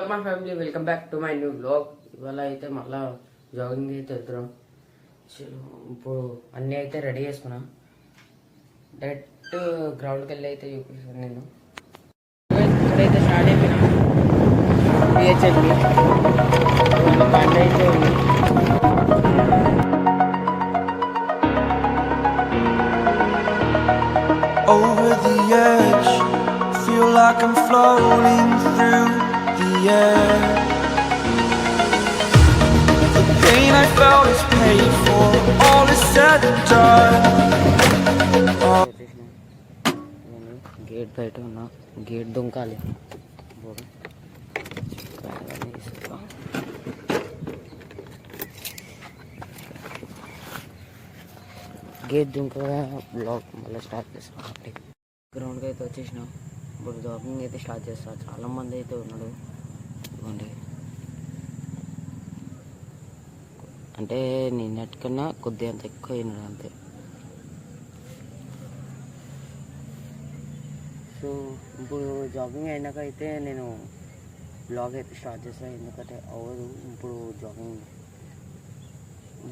WhatsApp my family, welcome back to my new blog. ఇవాళ అయితే మళ్ళీ జాగింగ్ అయితే వెళ్తున్నాం. ఇప్పుడు అన్నీ అయితే రెడీ చేసుకున్నాం. డైరెక్ట్ గ్రౌండ్కి వెళ్ళి అయితే చూపిస్తాను నేను. ఇప్పుడైతే స్టార్ట్ అయిపోయినా పిహెచ్ఎల్కి బండి అయితే ఉంది. Over the edge, feel like I'm floating through the air. The pain I felt is paid for, all is said and done. నేను గేట్ బయట ఉన్నా, గేట్ దుంకాలి. గేట్ దుంకగా బ్లాగ్ మళ్ళీ స్టార్ట్ చేస్తాం. గ్రౌండ్కి అయితే వచ్చేసినాం. ఇప్పుడు జాగింగ్ అయితే స్టార్ట్ చేస్తా. చాలామంది అయితే ఉన్నాడు. ఇవ్వండి, అంటే నిన్నటికన్నా కొద్దిగా అంత ఎక్కువ అయినాడు అంతే. సో ఇప్పుడు జాగింగ్ అయినాక అయితే నేను బ్లాగ్ అయితే స్టార్ట్ చేస్తాను. ఎందుకంటే అవ్వదు ఇప్పుడు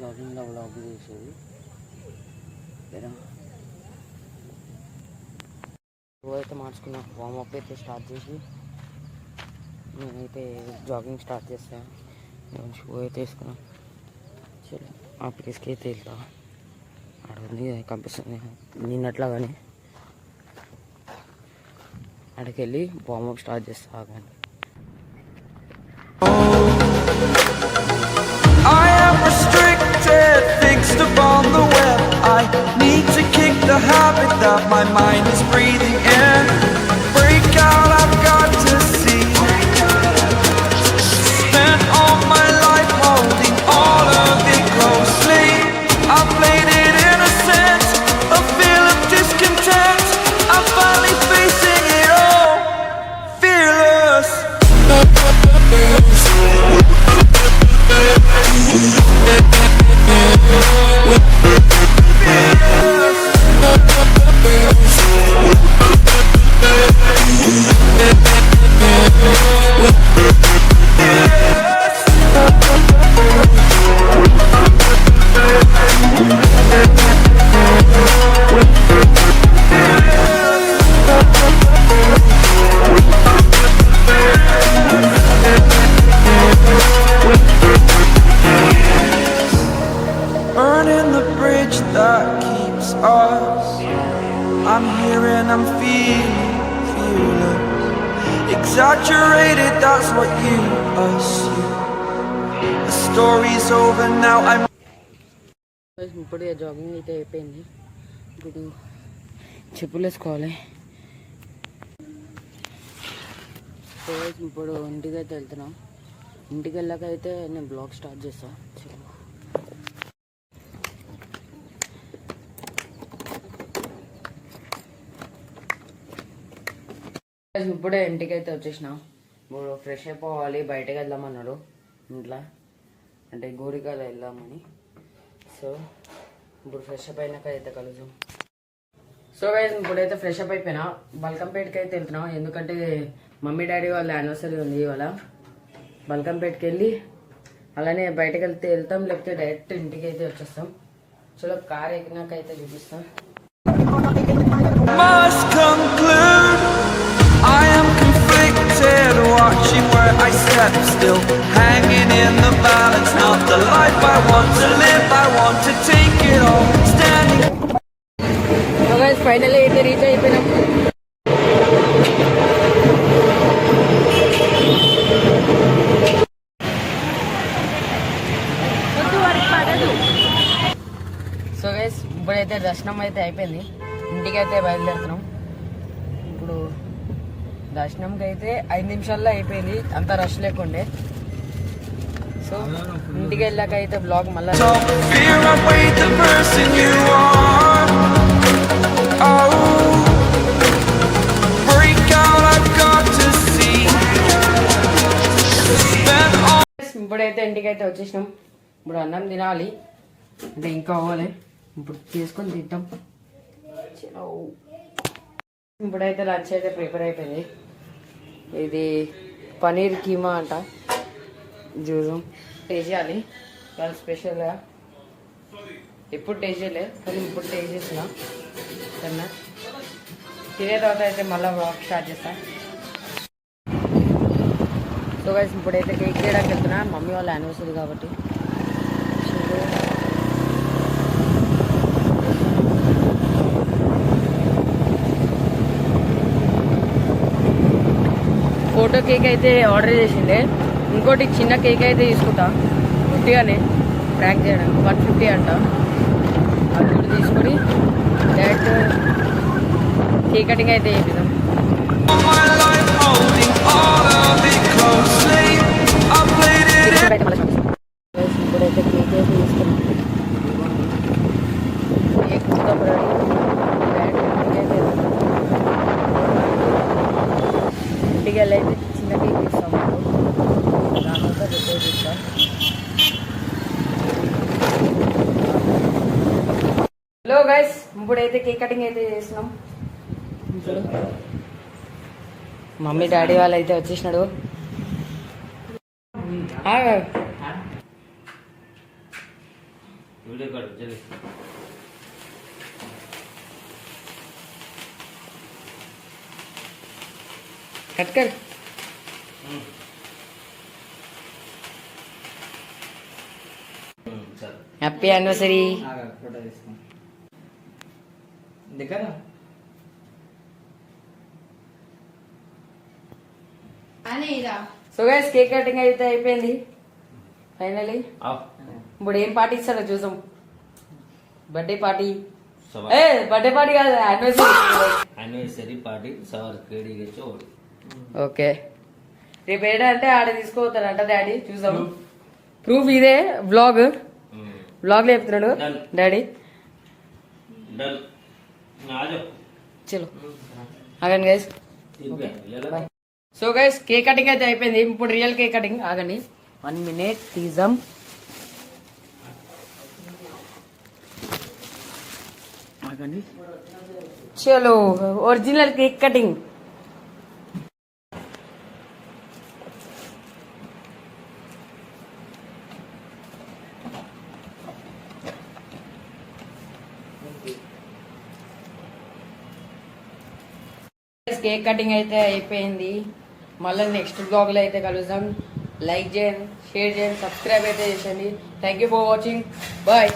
జాగింగ్లో బ్లాగ్ చేసేది. షూ అయితే మార్చుకున్నా, వార్మప్ అయితే స్టార్ట్ చేసి నేనైతే జాగింగ్ స్టార్ట్ చేస్తాను. నేను షూ అయితే వేసుకున్నా. సరే ఆ ప్లేస్కి అయితే వెళ్తా. అక్కడ కనిపిస్తుంది నిన్నట్లాగానే. అక్కడికి వెళ్ళి వార్మప్ స్టార్ట్ చేస్తా. కానీ I am restricted, fixed upon the web. I need to kick the habit that my mind is breathing in. Break out, I've got to see. Spent all my life holding all of it closely. I played it innocent, a feel of discontent. I'm finally facing it all, fearless. Burning the bridge that keeps us. I'm here and I'm feeling fearless. Exaggerated, that's what you assume. The story's over now, I'm ఇప్పుడు jogging అయితే అయిపోయింది. ఇప్పుడు చెప్పులు వేసుకోవాలి. So ఇప్పుడు ఇంటికి అయితే వెళ్తున్నాం. ఇంటికి వెళ్ళాక అయితే నేను బ్లాగ్ స్టార్ట్ చేస్తాను. ఇప్పుడే ఇంటికి అయితే వచ్చేసినా. ఇప్పుడు ఫ్రెష్ అయిపోవాలి. బయటకు వెళ్దామన్నాడు ఇంట్లో, అంటే గోరికాయలు వెళ్దామని. సో ఇప్పుడు ఫ్రెష్ అప్ అయినాక అయితే కలుద్దాం. సో గైస్ ఇప్పుడైతే ఫ్రెష్ అప్ అయిపోయినా. బల్కంపేటకి అయితే వెళ్తున్నాం. ఎందుకంటే మమ్మీ డాడీ వాళ్ళ యానివర్సరీ ఉంది ఇవాళ. బల్కంపేటకి వెళ్ళి అలానే బయటకు వెళ్తాం, లేకపోతే డైరెక్ట్ ఇంటికి అయితే వచ్చేస్తాం. చలో కార్ ఎక్కినాక అయితే చూపిస్తాం. must conclude. I am conflicted, watching where I step still, hanging in the balance. Not the life I want to live, I want to take it all, standing. So guys finally అయితే reach అయిపోయినాం. So guys ఇప్పుడైతే దర్శనం అయితే అయిపోయింది. ఇంటికి అయితే బయలుదేరుతున్నాం. ఇప్పుడు దర్శనంకి అయితే 5 నిమిషాల్లో అయిపోయింది, అంత రష్ లేకుండే. సో ఇంటికి వెళ్ళాక అయితే బ్లాగ్ మళ్ళీ ఇప్పుడైతే ఇంటికి అయితే వచ్చేసినాం. ఇప్పుడు అన్నం తినాలి, అంటే ఇంకా అవ్వాలి. ఇప్పుడు చేసుకొని తింటాం. ఇప్పుడైతే లంచ్ అయితే ప్రిపేర్ అయిపోయింది. ఇది పనీర్ కీమా అంట. చూడు టేస్ట్ చేయాలి చాలా స్పెషల్గా. ఎప్పుడు టేస్ట్ చేయలేదు కానీ ఇప్పుడు టేస్ట్ చేసిన తిన్నా. తినే తర్వాత అయితే మళ్ళీ వాక్ స్టార్ట్ చేస్తా. సో గైస్ ఇప్పుడైతే కేక్ చేయడానికి వెళ్తున్నా. మమ్మీ వాళ్ళ యానివర్సరీ కాబట్టి. ఫోటో కేక్ అయితే ఆర్డర్ చేసిండే. ఇంకోటి చిన్న కేక్ అయితే తీసుకుంటా ఉట్టిగానే ప్యాక్ చేయడానికి 150 అంట. అది కూడా తీసుకొని డైరెక్ట్ కేక్ కటింగ్ అయితే చేద్దాం. All my life holding all of it closely. I played it in ఇప్పుడైతే కేక్ అయితే తీసుకున్నాం. కేక్ మొత్తం రెడీ. ఇంటికి వెళ్ళి అయితే చిన్న కేక్ ఇస్తాం. దానివల్ల రిపేర్ ఇస్తాం. హలో గైస్ ఇప్పుడైతే కేక్ కటింగ్ అయితే చేస్తున్నాం. ఇప్పుడు మమ్మీ డాడీ వాళ్ళు అయితే వచ్చేసినాడు. కట్ కర్. Happy anniversary. So guys cake cutting అయితే అయిపోయింది ఫైనలీ. ఇప్పుడు ఏం పార్టీ ఇస్తాడో చూసాం. Birthday party. ఏ బర్త్డే పార్టీ కాదు యానివర్సరీ పార్టీ సవర్ కేడీగా చూడు. ఓకే రేపు ఏంటంటే ఆడ తీసుకోపోతాడంట డాడీ. చూసాం ప్రూఫ్ ఇదే. వ్లాగ్ లో చెప్తున్నాడు డాడీ. చలో ఆగండి guys. So guys cake cutting అయితే అయిపోయింది. ఇప్పుడు రియల్ కేక్ కటింగ్. ఆగండి 1 minute తీసాం. ఆగండి. చలో original cake cutting. Cake cutting అయితే అయిపోయింది. మళ్ళీ నెక్స్ట్ బ్లాగ్ లో అయితే కలుద్దాం. లైక్ చేయండి, షేర్ చేయండి, సబ్స్క్రైబ్ అయితే చేయండి. Thank you for watching. Bye.